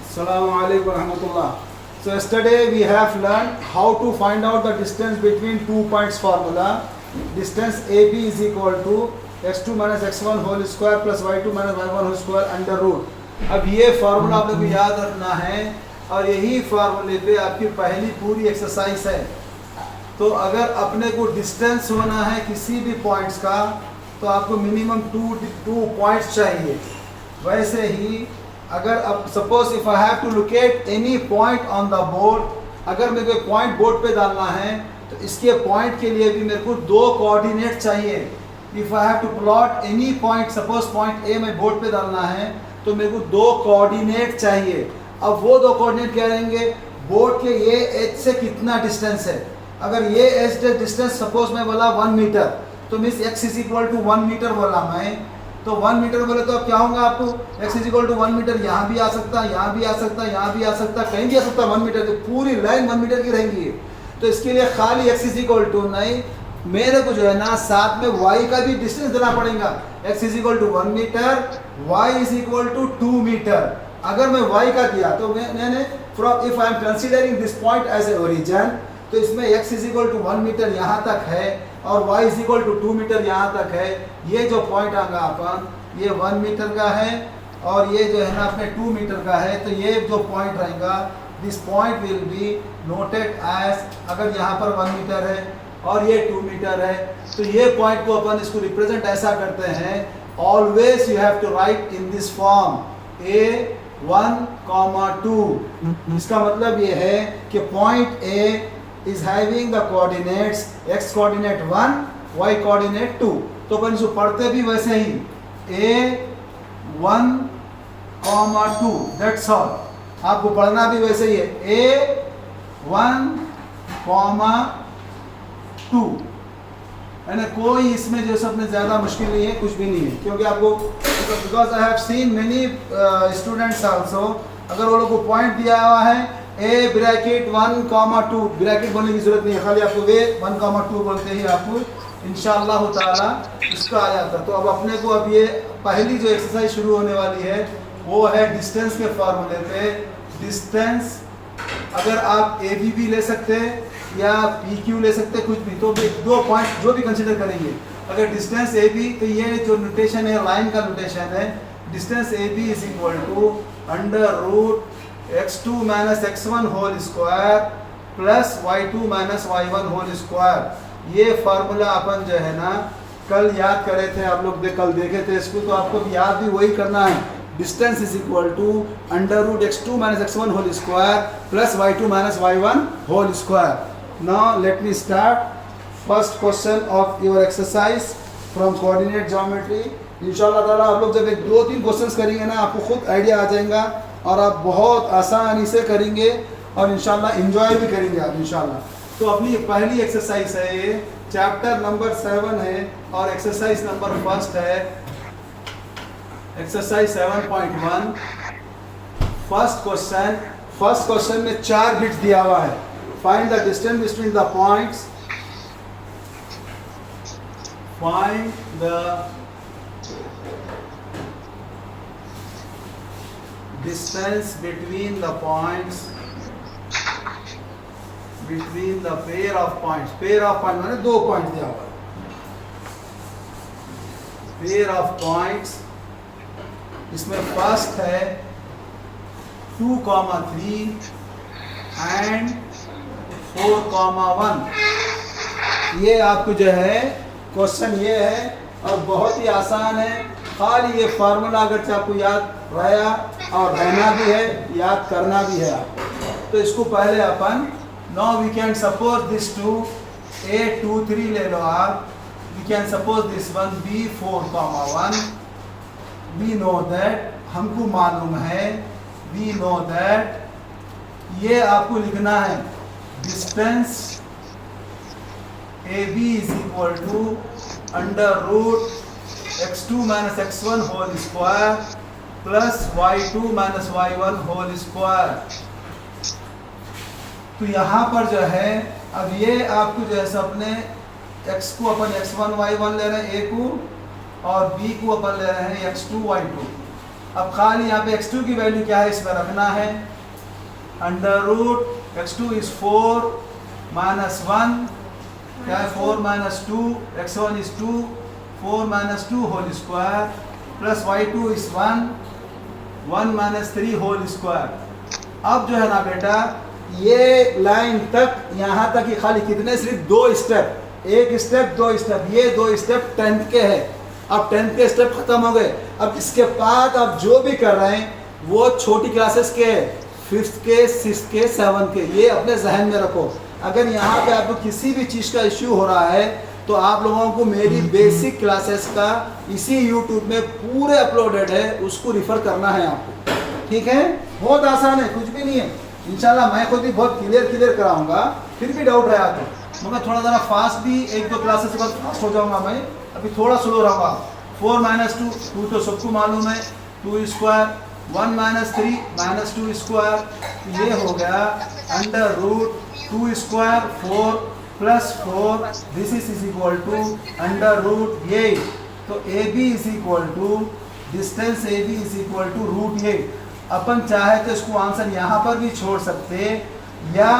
Assalamu alaikum warahmatullah. So yesterday we have learned how to find out the distance between 2 points formula. Distance AB is equal to x2 minus x1 whole square plus y2 minus y1 whole square under root. अब ये formula आप लोगों को याद रखना है और यही फार्मूले पे आपकी पहली पूरी एक्सरसाइज है। तो अगर अपने को डिस्टेंस होना है किसी भी पॉइंट्स का तो आपको मिनिमम टू पॉइंट्स चाहिए। वैसे ही अगर अब suppose if I have to locate any point on the board, अगर मेरे को पॉइंट बोर्ड पे डालना है तो इसके पॉइंट के लिए भी मेरे को दो कोऑर्डिनेट चाहिए। If I have to plot any point, suppose point A में बोर्ड पे डालना है तो मेरे को दो कोऑर्डिनेट चाहिए। अब वो दो कोऑर्डिनेट क्या रहेंगे, बोर्ड के ये एज से कितना डिस्टेंस है। अगर ये एज डिस्टेंस सपोज मैं बोला 1 मीटर तो means x is equal to 1 metre बोला मैं, तो 1 मीटर बोले तो अब क्या होगा आपको, x is equal to 1 metre यहाँ भी आ सकता है, यहाँ भी आ सकता है, यहाँ भी आ सकता है, कहीं भी आ सकता है 1 मीटर, तो पूरी लाइन 1 मीटर की रहेंगी। तो इसके लिए खाली x इज इक्वल टू नहीं, मेरे को जो है ना साथ में y का भी डिस्टेंस देना पड़ेगा। x is equal to 1 metre, y is equal to 2 metre. अगर मैं y का दिया तो मैंने from if I am considering this point as a origin, तो इसमें x is equal to 1 metre यहाँ तक है और y is equal to 2 metre यहाँ तक है। ये जो पॉइंट आएगा अपन ये 1 मीटर का है और ये जो है ना अपने 2 मीटर का है। तो ये जो पॉइंट रहेगा this point will be noted as, अगर यहाँ पर 1 मीटर है और ये 2 मीटर है तो ये पॉइंट को अपन इसको रिप्रेजेंट ऐसा करते हैं, always you have to write in this form A1, 2। इसका मतलब ये है कि point A is having the coordinates x coordinate 1, y coordinate 2। तो अपन इसको पढ़ते भी वैसे ही A1, 2, that's all। आपको पढ़ना भी वैसे ही है A1, 2, यानी कोई इसमें जो सबने ज़्यादा मुश्किल नहीं है, कुछ भी नहीं है, क्योंकि आपको because I have seen many students also, अगर वो लोग को पॉइंट दिया हुआ है ए ब्रैकेट 1, 2, ब्रैकेट बोलने की जरूरत नहीं है, खाली आपको वे 1, 2 बोलते ही आपको इंशाअल्लाह ताला इसका आ जाता। तो अब अपने को अब ये पहली जो एक्सरसाइज शुरू होने वाली है वो है डिस्टेंस के फार्मूले पे। डिस्टेंस अगर आप ए बी भी ले सकते हैं या पी क्यू ले सकते हैं, कुछ भी, तो दो पॉइंट जो भी कंसिडर करेंगे। अगर डिस्टेंस ए बी, तो ये जो नोटेशन है लाइन का नोटेशन है, distance A B is equal to under root x2 minus x1 whole square plus y2 minus y1 whole square. ये फार्मूला अपन जो है ना कल याद करे थे, आप लोग कल देखे थे इसको, तो आपको याद भी वही करना है। Distance is equal to under root x2 minus x1 whole square plus y2 minus y1 whole square. Now let me start first question of your exercise from coordinate geometry. इंशाल्लाह ताला आप लोग जब 2-3 क्वेश्चंस करेंगे ना आपको खुद आइडिया आ जाएगा और आप बहुत आसानी से करेंगे और इंशाल्लाह एंजॉय भी करेंगे आप इंशाल्लाह। तो अपनी पहली एक्सरसाइज है, ये चैप्टर नंबर 7 है और एक्सरसाइज नंबर फर्स्ट है, एक्सरसाइज 7.1। फर्स्ट क्वेश्चन में 4 बिट्स दिया हुआ है। Find the distance between the points, find the distance between the points, between the pair of points। pair of points माने 2 पॉइंट दिया हुआ है, pair of points। इसमें फर्स्ट है 2, 3 एंड 4, 1। ये आपको जो है क्वेश्चन ये है और बहुत ही आसान है। खाली ये फार्मूला अगर आपको याद रहा और रहना भी है, याद करना भी है आपको, तो इसको पहले अपन now we can suppose this two A2, 3 ले लो आप, we can suppose this one B4, 1। We know that, हमको मालूम है, वी नो दैट ये आपको लिखना है distance AB is equal to under root x2 minus x1 whole square plus y2 minus y1 whole square. तो यहाँ पर जो है अब ये आपको जो है अपने x को अपन x1 y1 ले रहे हैं a को और b को अपन ले रहे हैं x2 y2। अब खाली यहाँ पे x2 की वैल्यू क्या है इसमें रखना है, under root x2 is 4 minus 1, क्या है 4 minus 2, x1 is 2, 4 minus 2 whole square plus y2 is 1, 1 minus 3 whole square. अब जो है ना बेटा ये लाइन तक यहाँ तक ही खाली कितने, सिर्फ 2 स्टेप, एक स्टेप 2 स्टेप, ये 2 स्टेप 10th के है। अब 10th के स्टेप खत्म हो गए। अब इसके बाद आप जो भी कर रहे हैं वो छोटी क्लासेस के, 5th के, 6th के, 7th के, ये अपने जहन में रखो। अगर यहाँ पे आपको किसी भी चीज़ का इश्यू हो रहा है तो आप लोगों को मेरी बेसिक क्लासेस का इसी यूट्यूब में पूरे अपलोडेड है, उसको रिफ़र करना है आपको, ठीक है। बहुत आसान है, कुछ भी नहीं है। इंशाल्लाह मैं खुद भी बहुत क्लियर कराऊंगा, फिर भी डाउट रहा तो मगर थोड़ा ज़रा फास्ट भी 1-2 क्लासेस के बाद फास्ट हो जाऊंगा मैं, अभी थोड़ा स्लो रहूँगा। 4 माइनस 2 तो सबको मालूम है, 2 स्क्वायर, 1 माइनस 3 माइनस 2 स्क्वायर, ये हो गया under root 2 square 4 plus 4, this is equal to under root 8। तो A B is equal to distance A B is equal to root 8। अपन चाहे तो इसको आंसर यहाँ पर भी छोड़ सकते, या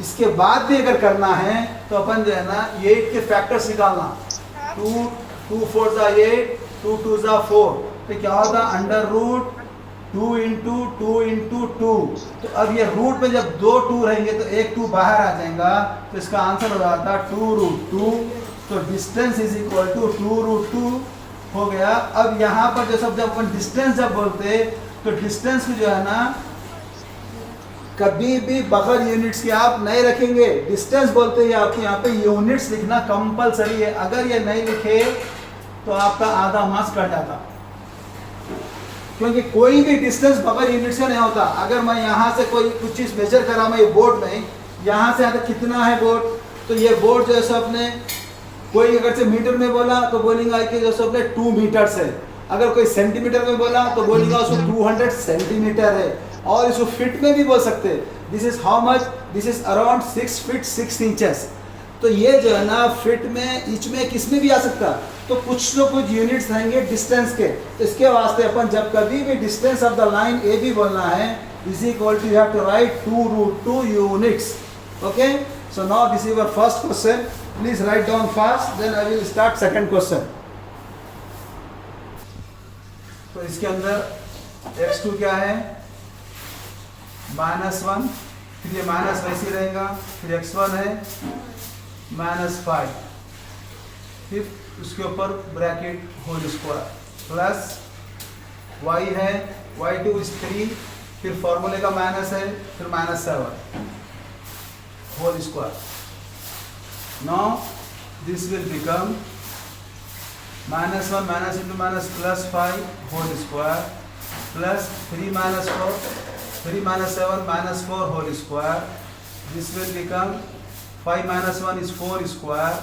इसके बाद भी अगर करना है तो अपन जो है ना 8 के फैक्टर्स निकालना, 2 4 ज़ा 8, 2 2 ज़ा 4, तो क्या होगा अंडर रूट 2 इंटू 2 इंटू 2। तो अब ये रूट में जब 2 2 रहेंगे तो एक 2 बाहर आ जाएगा, तो इसका आंसर हो जाता है 2 रूट 2। तो distance is equal to 2 root 2 हो गया। अब यहाँ पर जब अपन डिस्टेंस जब बोलते तो डिस्टेंस को जो है ना कभी भी बगैर यूनिट्स के आप नहीं रखेंगे। डिस्टेंस बोलते ही आपको यहाँ पे यूनिट्स लिखना कंपलसरी है। अगर ये नहीं लिखे तो आपका आधा मार्क्स कट जाता, क्योंकि कोई भी डिस्टेंस बगैर यूनिट से नहीं होता। अगर मैं यहाँ से कोई कुछ चीज़ मेजर करा, मैं ये बोर्ड में यहाँ से यहाँ तक कितना है बोर्ड, तो ये बोर्ड जैसे अपने कोई अगर से मीटर में बोला तो बोलेंगे कि जैसे अपने 2 मीटर्स है। अगर कोई सेंटीमीटर में बोला तो बोलेगा उसको 200 सेंटीमीटर है। और इसको फिट में भी बोल सकते हैं, this is how much, this is around 6 feet 6 inches. तो ये जो है ना फिट में, इंच में, किस में भी आ सकता। तो कुछ यूनिट्स रहेंगे डिस्टेंस के। तो इसके वास्ते अपन जब कभी भी distance of the line A B बोलना है, is equal to you have to write 2 root 2 units. Okay, so now this is your first question, please write down fast, then I will start second question. तो इसके अंदर x2 क्या है, -1, फिर ये minus वैसे रहेगा, फिर x1 है -5, फिर उसके ऊपर bracket whole square, plus y है, y2 इज 3, फिर फॉर्मूले का माइनस है, फिर -7 whole square. Now this will become -1 minus into minus plus 5 whole square, plus 3 minus 4, 3 minus 7 minus 4 whole square. This will become 5 minus 1 is 4 square,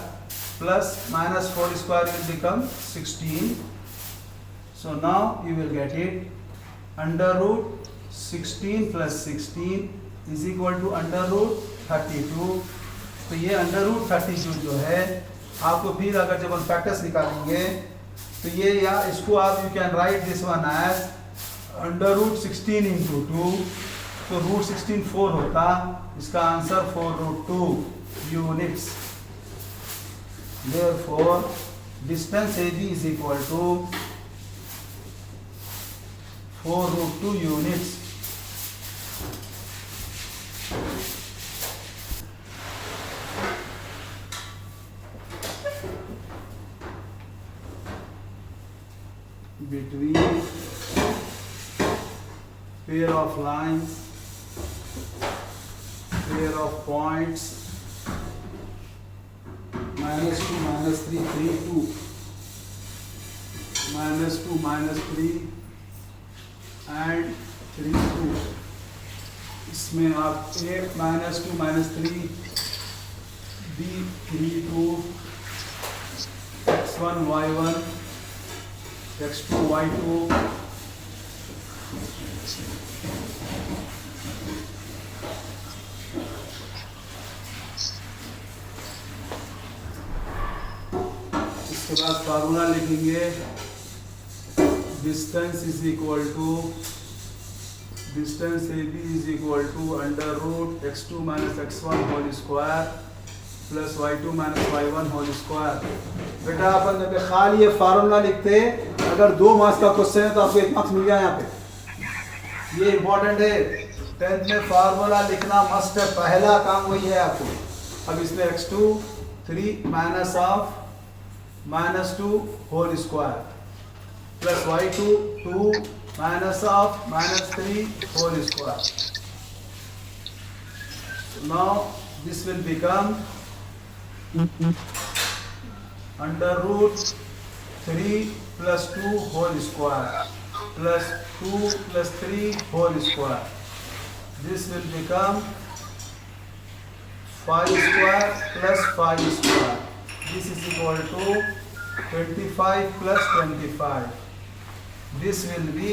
plus minus 4 square will become 16. So now you will get it under root 16 plus 16 is equal to under root 32. तो ये under root 32 जो है आपको फिर अगर जब हम factors निकालेंगे तो ये, या इसको आप you can write this one as under root 16 into 2, तो रूट 16 4 होता, इसका answer 4 root 2 units. Therefore distance AB is equal to 4 root 2 units. Between pair of lines, pair of points, -2 -3 3 2, -2 -3 and 3 2। इसमें आप A -2 -3, B 3 2, x1 y1, x2 y2, इसके बाद formula लिखेंगे distance is equal to distance AB is equal to under root x2 minus x1 whole square plus y2 minus y1 whole square। बेटा अपन जब खाली ये formula लिखते, अगर 2 मार्क्स का क्वेश्चन है तो आपको 1 मार्क्स मिल गया यहाँ पे। ये इंपॉर्टेंट है, 10th में फार्मूला लिखना मस्ट है, पहला काम वही है आपको। अब इसमें x2 3 minus of -2 whole square plus y2 2 minus of -3 whole square. Now this will become under root 3 plus 2 whole square plus 2 plus 3 whole square. This will become 5 square plus 5 square. This is equal to 25 plus 25. This will be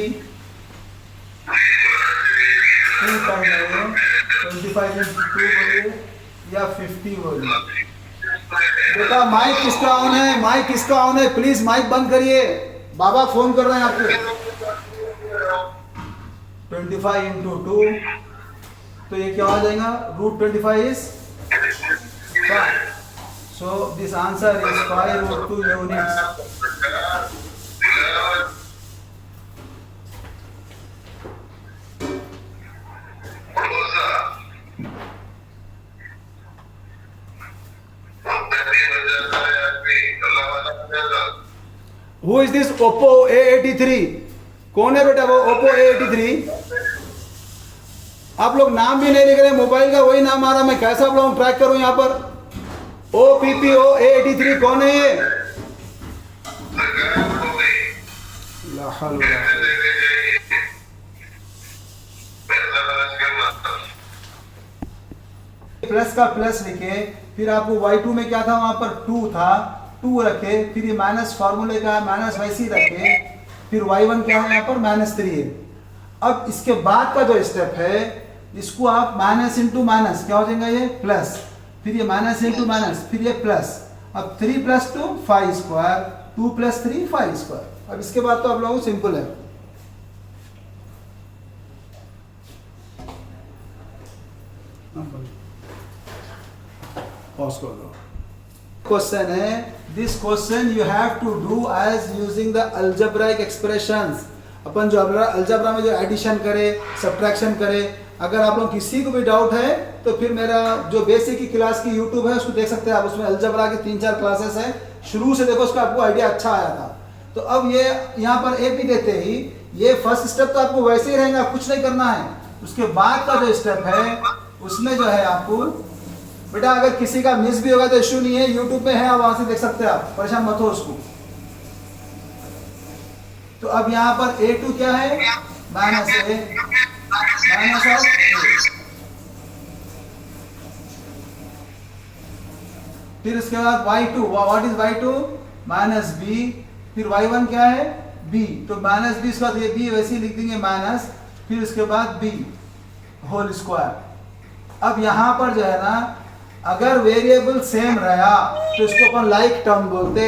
25 into 2 बोलिए या 50 बोलिए। बेटा mic किसका on है? Mic किसका on है? Please mic बंद करिए, बाबा फोन कर रहे हैं आपको। 25 into 2 तो ये क्या हो जाएगा? Root 25 is 5, so this answer is 5 √2 units। Who is this Oppo A83? कौन है बेटा वो Oppo A83? आप लोग नाम भी नहीं लिख रहे, मोबाइल का वही नाम आ रहा, मैं कैसा आप लोगों को ट्रैक करूं यहाँ पर? OPPO A83 कौन है ये? प्लस का प्लस लिखे, फिर आपको y2 में क्या था, वहां पर 2 था, 2 रखे, फिर ये माइनस फार्मूले का माइनस वैसे ही रखे, फिर y1 क्या है यहाँ पर -3 है। अब इसके बाद का जो स्टेप है, इसको आप माइनस इंटू माइनस क्या हो जाएगा, ये प्लस, फिर ये माइनस इंटू माइनस, फिर ये प्लस। अब 3 + 2 5 स्क्वायर, 2 + 3 5 स्क्वायर। अब इसके बाद तो आप लोगों को सिंपल है। क्वेश्चन है, this question you have to do as using the algebraic expressions. अपन जो अलजेब्रा में जो एडिशन करे, सब्ट्रैक्शन करे, अगर आप लोग किसी को भी डाउट है तो फिर मेरा जो बेसिक की क्लास की यूट्यूब है उसको देख सकते हैं आप, उसमें अलजेब्रा की 3-4 क्लासेस है, शुरू से देखो, उसका आपको आइडिया अच्छा आया था। तो अब ये यहाँ पर ए पी देते ही ये फर्स्ट स्टेप तो आपको वैसे ही रहेगा, कुछ नहीं करना है। उसके बाद का जो स्टेप है उसमें जो है आपको बेटा, अगर किसी का मिस भी होगा तो इश्यू नहीं है, यूट्यूब पे है, आप वहां से देख सकते हैं, आप परेशान मत हो उसको। तो अब यहाँ पर A2 क्या है, minus A minus of A। फिर उसके बाद y2, what is y2, -b, फिर y1 क्या है, b, तो -b इसके बाद ये b वैसे ही लिख देंगे माइनस, फिर उसके बाद b होल स्क्वायर। अब यहाँ पर जो है ना, अगर वेरिएबल सेम रहा तो इसको अपन लाइक टर्म बोलते,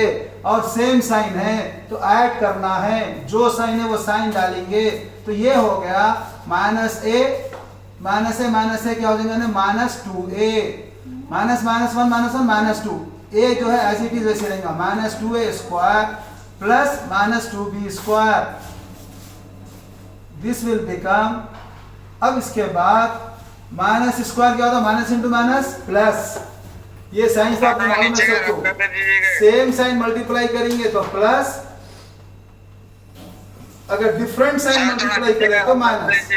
और सेम साइन है तो ऐड करना है, जो साइन है वो साइन डालेंगे। तो ये हो गया -a माइनस ए क्या हो जाएगा ना, -2a, -1 -2, a जो है एज इट इज वैसे रहेगा, -2a square plus -2b square. This will become, अब इसके बाद माइनस स्क्वायर क्या होता है, माइनस इंटू माइनस प्लस, ये साइन से आपको मालूम है सबको, सेम साइन मल्टीप्लाई करेंगे तो प्लस, अगर डिफरेंट साइन मल्टीप्लाई करें तो माइनस।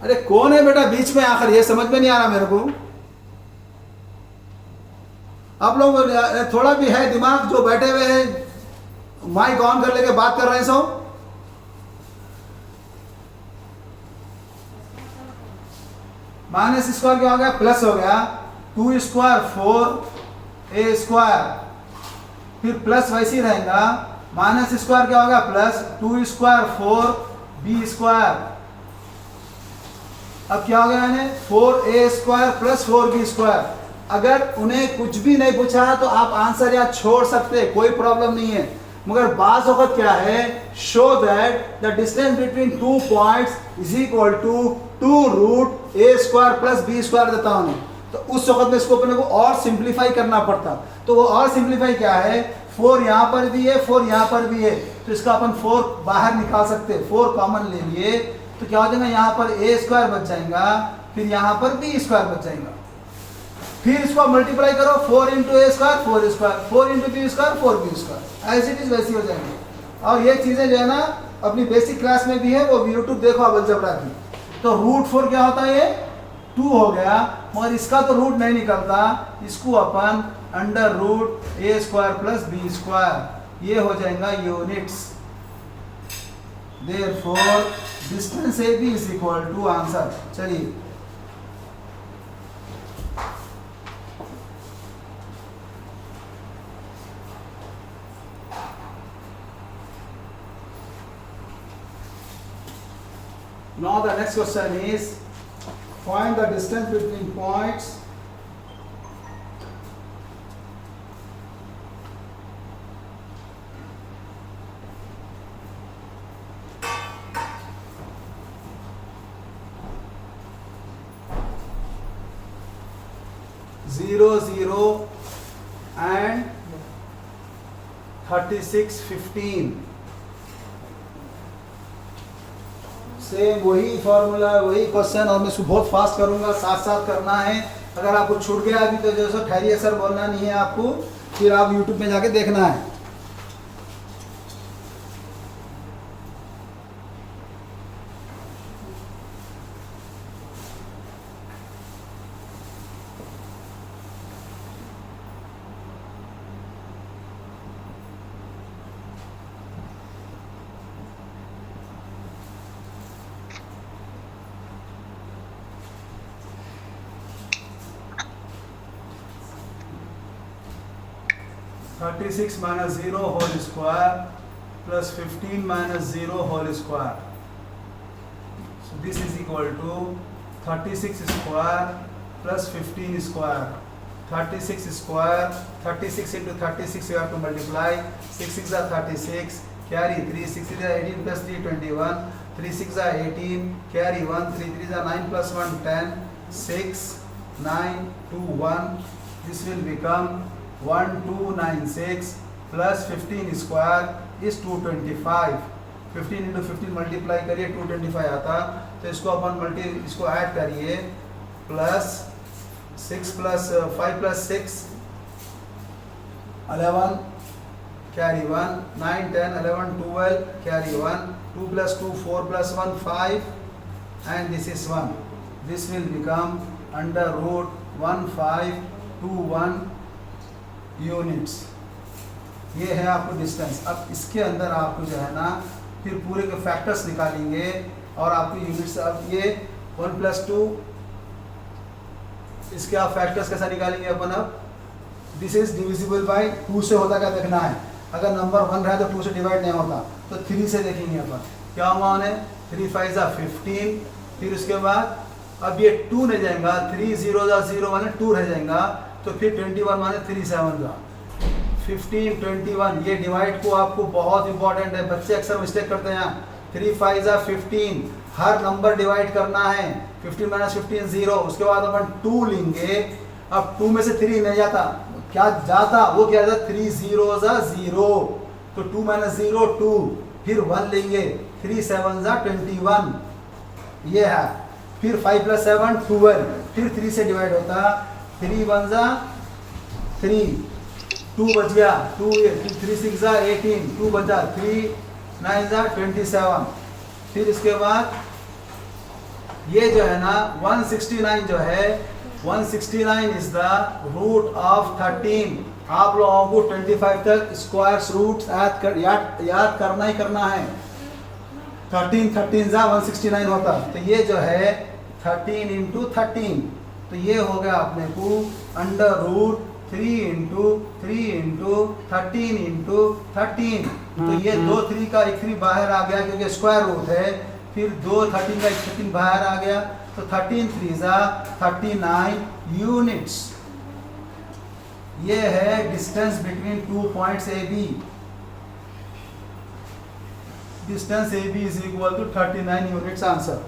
अरे कौन है बेटा बीच में आखिर, ये समझ में नहीं आ रहा मेरे को। आप लोग थोड़ा भी है दिमाग, जो बैठे हुए हैं माइक ऑन कर लेके बात कर रहे हैं सब। माइनस स्क्वायर क्या हो गया, प्लस हो गया, 2 स्क्वायर 4a स्क्वायर, फिर प्लस वैसे ही रहेगा, माइनस स्क्वायर क्या होगा, प्लस 2 स्क्वायर 4b स्क्वायर। अब क्या हो गया यानी 4a square plus 4b square. अगर उन्हें कुछ भी नहीं पूछा तो आप आंसर यहाँ छोड़ सकते, कोई प्रॉब्लम नहीं है। मगर बाज़ वक़्त क्या है, show that the distance between 2 points is equal to 2 root A square plus B square देता हूँ, तो उस वक्त में इसको अपने को और सिंप्लीफाई करना पड़ता। तो वो और सिंप्लीफाई क्या है, 4 यहाँ पर भी है, 4 यहाँ पर भी है, तो इसका अपन 4 बाहर निकाल सकते हैं, 4 कॉमन ले लिए तो क्या हो जाएगा, यहाँ पर ए स्क्वायर बच जाएगा, फिर यहाँ पर बी स्क्वायर बच जाएगा, फिर इसको मल्टीप्लाई करो 4 into A square 4 square, 4 into B square 4 B square, as it is वैसी हो जाएंगे। और ये चीज़ें जो है ना अपनी बेसिक क्लास में भी है, वो यूट्यूब देखो आप अलजेब्रा की। तो रूट 4 क्या होता है, ये 2 हो गया, मगर इसका तो रूट नहीं निकलता, इसको अपन under root A square plus B square, ये हो जाएगा units. Therefore distance A B is equal to answer. चलिए now the next question is find the distance between points zero zero and 3615। Same वही formula, वही question, और मैं इसको बहुत फास्ट करूंगा, साथ साथ करना है। अगर आपको छूट गया अभी तो जैसे ठहरिए सर बोलना नहीं है आपको, फिर आप यूट्यूब में जाके देखना है। Thirty six minus 0 whole square plus 15 minus 0 whole square, so this is equal to 36 square plus 15 square. 36 square, 36 into 36 you have to multiply, 6 6 are 36, carry 3, 6 is 18 plus 3 21, 3 6 are 18, carry 1, 3 3 are 9 plus 1 10, 6 9 2 1, this will become 1296 plus 15 square is 225। 15 into 15 multiply करिए 225 आता, तो इसको अपन इसको add करिए, plus 6 plus 5 plus 6 11, carry 1, 9 10 11 12, carry 1, 2 plus 2 4 plus 1 5, and this is 1, this will become under root 1521 units. ये है आपको distance. अब इसके अंदर आपको जो है ना फिर पूरे के फैक्टर्स निकालेंगे और आपको यूनिट्स, अब ये 1 प्लस 2, इसके आप फैक्टर्स कैसा निकालेंगे अपन, अब दिस इज डिविजिबल बाय 2 से होता क्या देखना है, अगर नंबर 1 रहा तो 2 से डिवाइड नहीं होता, तो 3 से देखेंगे अपन क्या हुआ उन्हें, 3 5 जा 15, फिर उसके बाद अब ये 2 नहीं जाएगा, 3 0 जा 0 माने 2 रह जाएगा, तो फिर 21 माने 3 7 का 15 21, ये डिवाइड को आपको बहुत इंपॉर्टेंट है, बच्चे अक्सर मिस्टेक करते हैं। 3 5 जा 15, हर नंबर डिवाइड करना है, 15 माइनस 15 0, उसके बाद अपन 2 लेंगे, अब 2 में से 3 नहीं जाता, क्या जाता, वो क्या जाता 3 0 जा 0, तो 2 माइनस 0 2, फिर 1 लेंगे, 3 7 जा 21, ये है, फिर 5 प्लस 7 12, फिर 3 से डिवाइड होता, 3 1 जा 3, 2 बच गया, 2 3 6 जा 18, 2 बचा, 3 9 जा 27, फिर इसके बाद ये जो है ना 169 जो है, 169 इज द रूट ऑफ 13। आप लोगों को 25 तक स्क्वायर्स रूट्स याद करना ही करना है। 13 13 जा 169 होता, तो ये जो है 13 इंटू 13, तो ये हो गया अपने को under root 3 into 3 into 13 into 13, तो ये 2 3 का एक 3 बाहर आ गया क्योंकि स्क्वायर रूट है, फिर 2 13 का एक 13 बाहर आ गया, तो 13 3 जा 39 यूनिट्स। ये है distance between 2 points A B. Distance A B is equal to 39 units answer.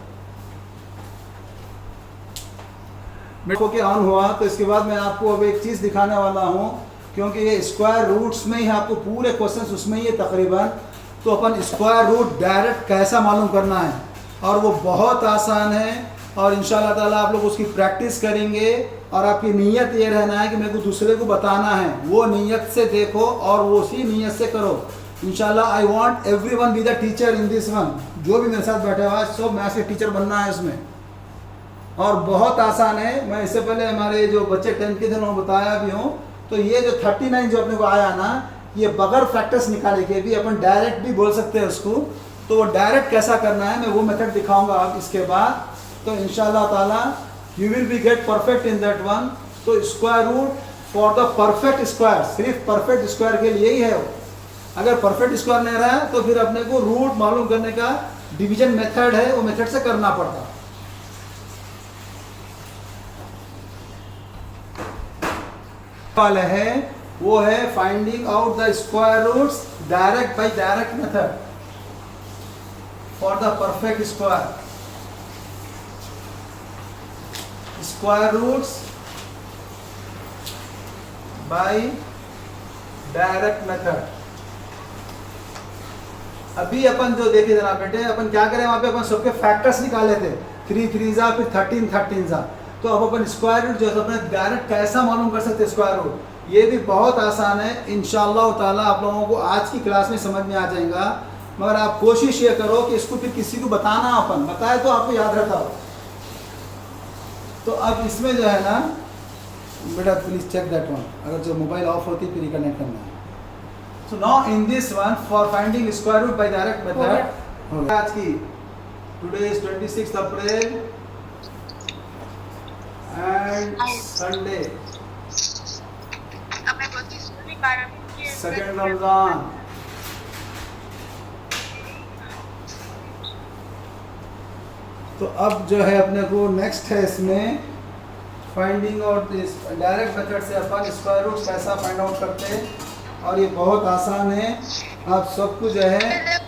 Okay on हुआ तो इसके बाद मैं आपको अब एक चीज़ दिखाने वाला हूँ, क्योंकि ये स्क्वायर रूट्स में ही आपको पूरे क्वेश्चंस उसमें ही है तकरीबन। तो अपन स्क्वायर रूट डायरेक्ट कैसा मालूम करना है, और वो बहुत आसान है, और इंशाल्लाह ताला आप लोग उसकी प्रैक्टिस करेंगे, और आपकी नीयत ये रहना है कि मेरे को दूसरे को बताना है, वो नीयत से देखो और वो उसी नीयत से करो इंशाल्लाह। I want everyone be the teacher in this one. जो भी मेरे साथ बैठा हुआ है सब मैथ्स के टीचर बनना है इसमें, और बहुत आसान है। मैं इससे पहले हमारे जो बच्चे 10th के थे उन्होंने बताया भी हूँ। तो ये जो 39 जो अपने को आया ना, ये बगैर फैक्टर्स निकाले के भी अपन डायरेक्ट भी बोल सकते हैं उसको। तो वो डायरेक्ट कैसा करना है मैं वो मेथड दिखाऊंगा आप इसके बाद। तो इंशाल्लाह ताला you will be get perfect in that one. तो square root for the perfect square, सिर्फ परफेक्ट स्क्वायर के लिए ही है वो। अगर परफेक्ट स्क्वायर नहीं रहा तो फिर अपने को रूट मालूम करने का डिवीजन मेथड है, वो मेथड से करना पड़ता। वाला है वो है finding out the square roots direct by direct method for the perfect square. Square roots by direct method. अभी अपन जो देखे जरा बेटे, अपन क्या करें वहां पे अपन सबके फैक्टर्स निकाले थे, 3 3 जा फिर 13 13 जा। तो अब अपन स्क्वायर रूट जो है अपने डायरेक्ट कैसा मालूम कर सकते हैं स्क्वायर रूट, ये भी बहुत आसान है। इंशाअल्लाह ताला आप लोगों को आज की क्लास में समझ में आ जाएगा, मगर आप कोशिश ये करो कि इसको फिर किसी को बताना, अपन बताए तो आपको याद रहता हो। तो अब इसमें जो है ना बेटा प्लीज चेक दैट वन, अगर जो मोबाइल ऑफ होती फिर रिकनेक्ट करना है। So now in this one for finding square root by direct method, आज की today is 26 April and Sunday, second Ramzan. तो अब जो है अपने को नेक्स्ट है इसमें finding out this direct method से अपन स्क्वायर रूट कैसा फाइंड आउट करते हैं, और ये बहुत आसान है। आप सबको जो है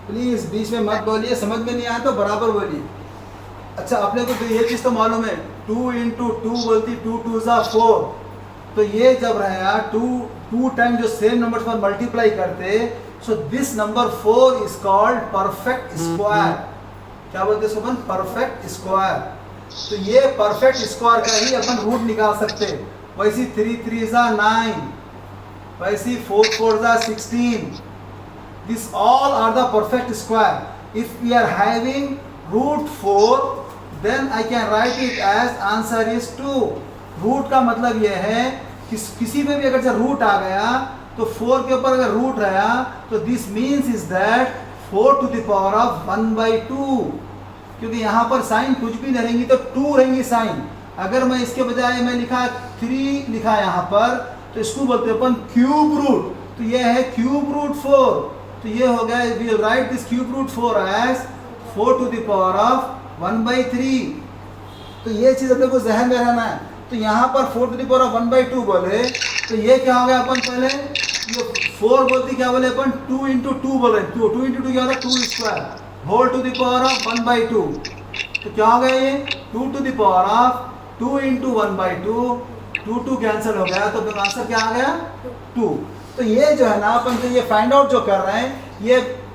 प्लीज बीच में मत बोलिए, समझ में नहीं आया तो बराबर बोलिए। अच्छा अपने को तो ये चीज़ तो मालूम है, 2 इंटू 2 बोलती 2 2 जा 4। तो ये जब रहा 2 टाइम जो सेम नंबर पर मल्टीप्लाई करते, so this number 4 is called perfect square. क्या बोलते हैं इसको अपन? Perfect square. तो ये परफेक्ट स्क्वायर का ही अपन रूट निकाल सकते। वैसी 3 3 जा 9, वैसी 4 4 जा 16। This all are the perfect square. If we are having root 4 then I can write it as answer is 2। Root का मतलब ये है कि किसी में भी अगर जब रूट आ गया तो 4 के ऊपर अगर रूट रहा तो this means is that 4 to the power of 1/2, क्योंकि यहाँ पर साइन कुछ भी नहीं रहेंगी तो 2 रहेंगी साइन। अगर मैं इसके बजाय मैं लिखा 3 लिखा यहाँ पर, तो इसको बोलते हैं अपन क्यूब रूट। तो ये है क्यूब रूट 4। तो ये हो गया, we will write this cube root 4 as 4 to the power of 1/3। तो ये चीज़ अपने को जहन में रहना है। तो यहाँ पर 4 to the power of 1/2 बोले तो ये क्या हो गया, अपन पहले ये 4 बोलते क्या बोले अपन 2 into 2 बोले, 2 into 2 क्या होता है 2 square whole to the power of 1/2। तो क्या हो गया ये 2 to the power of 2 into 1/2, 2 2 cancel हो गया, तो आंसर क्या आ गया 2। तो ये जो है ना अपन जो ये फाइंड आउट जो कर रहे हैं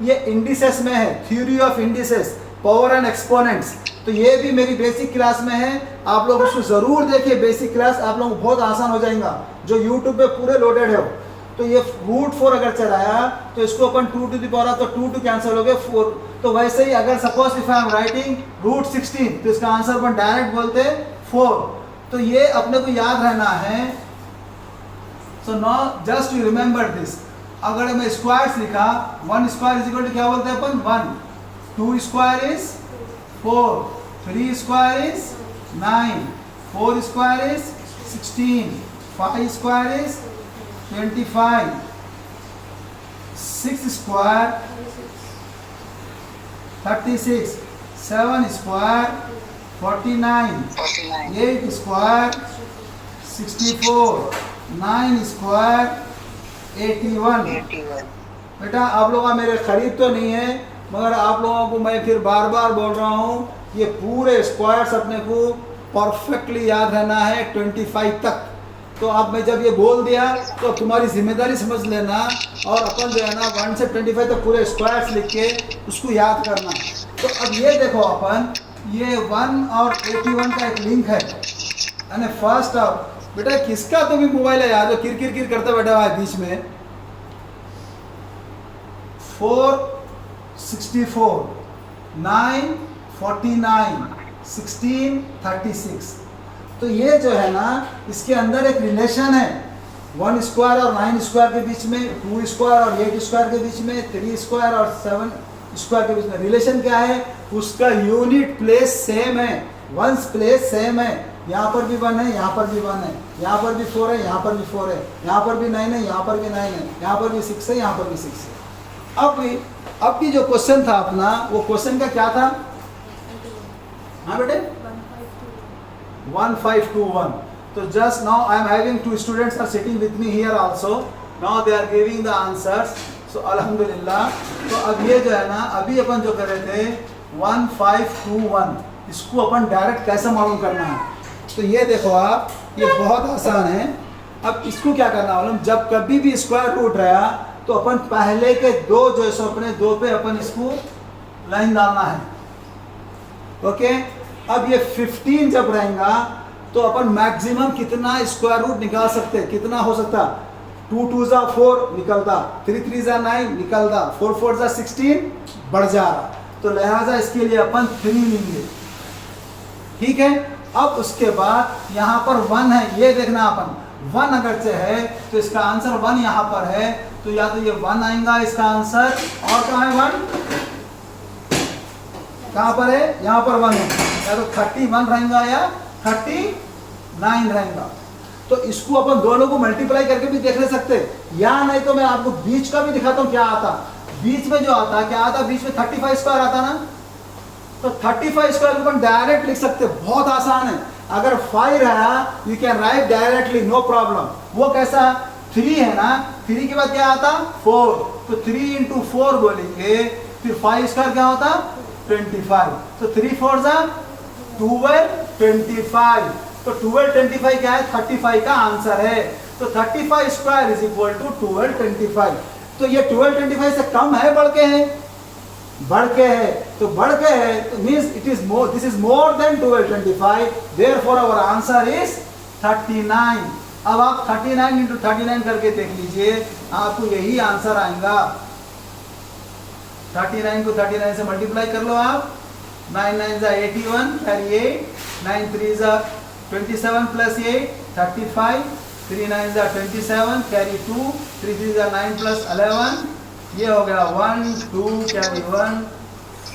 ये इंडिसेस में है, theory of indices, power and exponents. तो ये भी मेरी बेसिक क्लास में है, आप लोग उसको ज़रूर देखिए। बेसिक क्लास आप लोगों को बहुत आसान हो जाएगा, जो यूट्यूब पे पूरे लोडेड है। तो ये रूट 4 अगर चलाया तो इसको अपन 2 to the power तो 2 2 कैंसिल हो गए 4। तो वैसे ही अगर suppose if I am writing root 16 तो इसका आंसर अपन डायरेक्ट बोलते 4। तो ये अपने को याद रहना है। So now just you remember this. अगर मैं स्क्वायर्स लिखा 1 स्क्वायर इज इक्वल टू क्या बोलते हैं अपन 1, 2 square is 4, 3 square is 9, 4 square is 16, 5 square is 25, 6 square 36, 7 square 49, 8 square 64, 9 square 81, बेटा आप लोग मेरे करीब तो नहीं है, मगर आप लोगों को मैं फिर बार बार बोल रहा हूँ, ये पूरे स्क्वायर्स अपने को परफेक्टली याद रहना है 25 तक। तो अब मैं जब ये बोल दिया तो तुम्हारी जिम्मेदारी समझ लेना, और अपन जो है ना 1 से 25 तक पूरे स्क्वायर्स लिख के उसको याद करना। तो अब ये देखो अपन, ये 1 और 81 का एक लिंक है, यानी फर्स्ट अब बेटा किसका तो भी मोबाइल है यार जो किर किर किर करता बैठा हुआ है बीच में। 464 9 49 16 36। तो ये जो है ना इसके अंदर एक रिलेशन है 1 स्क्वायर और 9 स्क्वायर के बीच में, 2 स्क्वायर और 8 स्क्वायर के बीच में, 3 स्क्वायर और 7 स्क्वायर के बीच में। रिलेशन क्या है? उसका यूनिट प्लेस सेम है, वंस प्लेस सेम है। यहाँ पर भी 1 है, यहाँ पर भी 1 है, यहाँ पर भी 4 है, यहाँ पर भी 4 है, यहाँ पर भी 9 है, यहाँ पर भी 9 है, यहाँ पर भी 6 है, यहाँ पर भी 6 है। अब भी जो क्वेश्चन था अपना, वो क्वेश्चन का क्या था? हाँ बेटे 1521. So just now I am having 2 students are sitting with me here also. Now they are giving the answers. So alhamdulillah. तो अब ये जो है ना, अभी अपन जो कर रहे थे 1521, इसको अपन डायरेक्ट कैसे मालूम करना है? तो ये देखो आप, ये बहुत आसान है। अब इसको क्या करना मालूम, जब कभी भी स्क्वायर रूट रहा तो अपन पहले के 2 जो है सो अपने 2 पे अपन इसको लाइन डालना है। ओके, अब ये 15 जब रहेगा तो अपन मैक्सिमम कितना स्क्वायर रूट निकाल सकते हैं? कितना हो सकता? 2 2 जा 4 निकलता, 3 3 जा 9 निकलता, 4 4 जा 16 बढ़ जा रहा। तो लिहाजा इसके लिए अपन 3 लेंगे, ठीक है। अब उसके बाद यहाँ पर 1 है, ये देखना अपन 1 अगर से है तो इसका आंसर 1 यहाँ पर है, तो या तो ये 1 आएगा इसका आंसर, और कहाँ है 1? कहाँ पर है? यहाँ पर 1 है, या तो 31 रहेगा या 39 रहेगा। तो इसको अपन दोनों को मल्टीप्लाई करके भी देख ले सकते, या नहीं तो मैं आपको बीच का भी दिखाता हूँ क्या आता। बीच में जो आता क्या आता? बीच में 35 स्क्वायर आता ना, तो 35 स्क्वायर अपन डायरेक्ट लिख सकते, बहुत आसान है। अगर 5 रहा you can write directly, no problem. वो कैसा? 3 है ना, 3 के बाद क्या आता? 4, तो 3 into 4 बोलेंगे, फिर 5 स्क्वायर क्या होता? 25। तो 3 4 जा 12 25, तो 12 25 क्या है? 35 का आंसर है। तो 35 स्क्वायर इज इक्वल टू 12 25। तो ये 12 25 से कम है, बढ़ के है? बढ़ के है, तो बढ़ के है तो means it is more, this is more than 12 25, therefore our answer is 39। अब आप 39 into 39 करके देख लीजिए, आपको यही आंसर आएगा। 39 को 39 से मल्टीप्लाई कर लो आप, 9 9 जा 81 कैरी 8, 9 3 जा 27 प्लस 8 35, 3 9 जा 27 कैरी 2, 3 3 जा 9 प्लस 11, ये हो गया 1 2 कैरी 1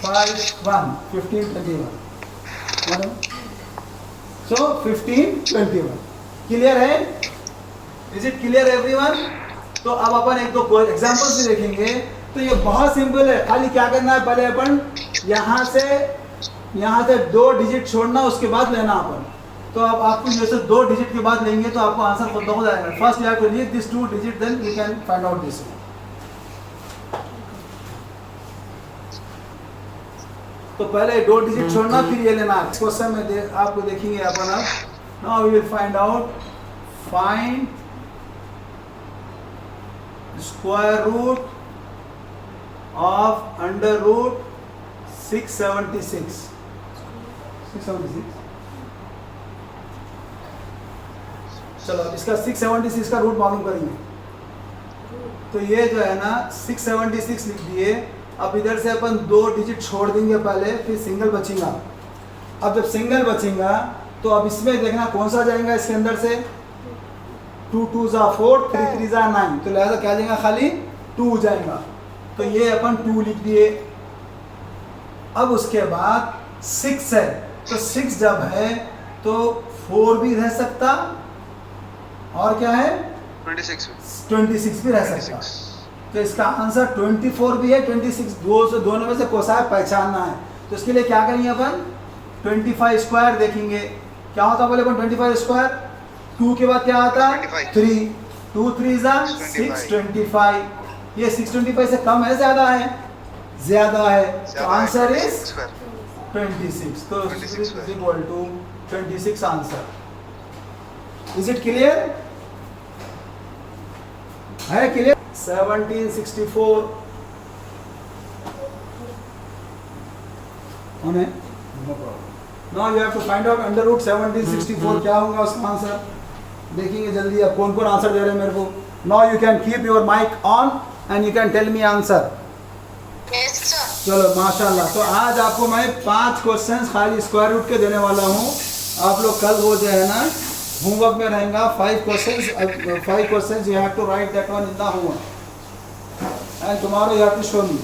5 1 15 21। सो 15 21 क्लियर है? Is it clear everyone? तो अब अपन एक दो एग्जांपल्स भी देखेंगे। तो ये बहुत सिंपल है, खाली क्या करना है, पहले अपन यहाँ से 2 डिजिट छोड़ना, उसके बाद लेना अपन। तो अब आपको जैसे 2 डिजिट के बाद लेंगे तो आपको आंसर खुद हो जाएगा। First you have to leave this 2 digit, then you can find out this. तो पहले 2 डिजिट छोड़ना, फिर ये लेना। इस क्वेश्चन में आपको देखेंगे अपन। अब now we will find out, find square root of under root 676। चलो अब इसका 676 का रूट मालूम करेंगे। तो ये जो है ना 676 लिख दिए। अब इधर से अपन 2 डिजिट छोड़ देंगे पहले, फिर सिंगल बचेगा। अब जब सिंगल बचेगा तो अब इसमें देखना कौन सा जाएगा इसके अंदर से, 2 2 जा 4, 3 3 जा 9, तो लिहाजा क्या जाएगा? खाली 2 जाएगा। तो ये अपन 2 लिख दिए। अब उसके बाद 6 है, तो 6 जब है तो 4 भी रह सकता, और क्या है? 26 भी रह सकता। तो इसका आंसर 24 भी है, 26 दोनों में से कौन सा है पहचानना है। तो इसके लिए क्या करेंगे अपन? 25 स्क्वायर देखेंगे, क्या होता बोले अपन 25 स्क्वायर, 2 के बाद क्या आता? 3, 2 3 जा 6 25, ये 625 से कम है ज़्यादा है? ज़्यादा है, तो आंसर इज 26. तो equal to 26 answer. Is it clear? है clear? 1764 no problem. Now you have to find out under root 1764 क्या होगा उसका आंसर. देखेंगे जल्दी अब कौन कौन आंसर दे रहे हैं मेरे को. Now you can keep your mic on and you can tell me answer. चलो माशाल्लाह. तो आज आपको मैं 5 क्वेश्चंस खाली स्क्वायर रूट के देने वाला हूँ. आप लोग कल वो जो है ना होमवर्क में रहेगा 5 questions you have to write that one in the homework and tomorrow you have to show me.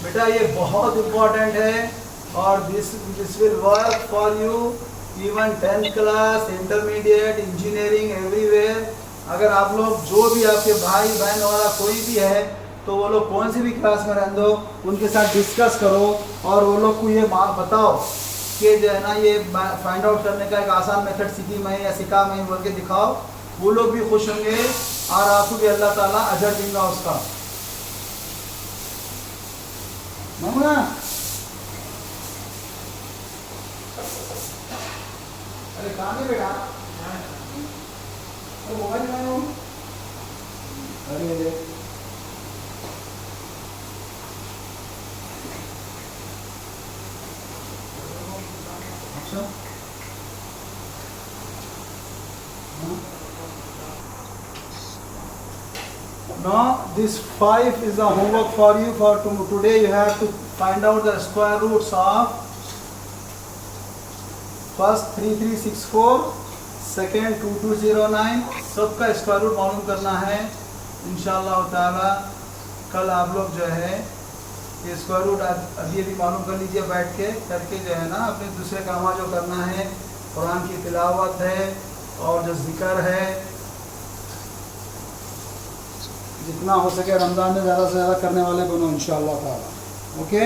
बेटा ये बहुत इम्पोर्टेंट है और this will work for you even 10th class, intermediate, engineering, everywhere. अगर आप लोग जो भी आपके भाई बहन वाला कोई भी है तो वो लोग कौन सी भी क्लास में रहने दो, उनके साथ डिस्कस करो और वो लोग को ये बताओ कि जो है ना ये फाइंड आउट करने का एक आसान मेथड सीखी मैं या सिखा मैं बोल के दिखाओ. वो लोग भी खुश होंगे और आपको भी अल्लाह ताला अजर देगा उसका. मामला अरे कहाँ है बेटा? अरे मोबाइल कहाँ है? अरे अच्छा Now this 5 is the homework for you for today. You have to find out the square roots of first 3364, second 2209. सबका स्क्वायर रूट मालूम करना है इंशाल्लाह ताला. कल आप लोग जो है ये स्क्वायर रूट अभी मालूम कर लीजिए बैठ के करके जो है ना अपने दूसरे काम जो करना है. कुरान की तिलावत है और जो जिक्र है जितना हो सके रमज़ान में ज़्यादा से ज़्यादा करने वाले बनो इंशाअल्लाह ताला. ओके.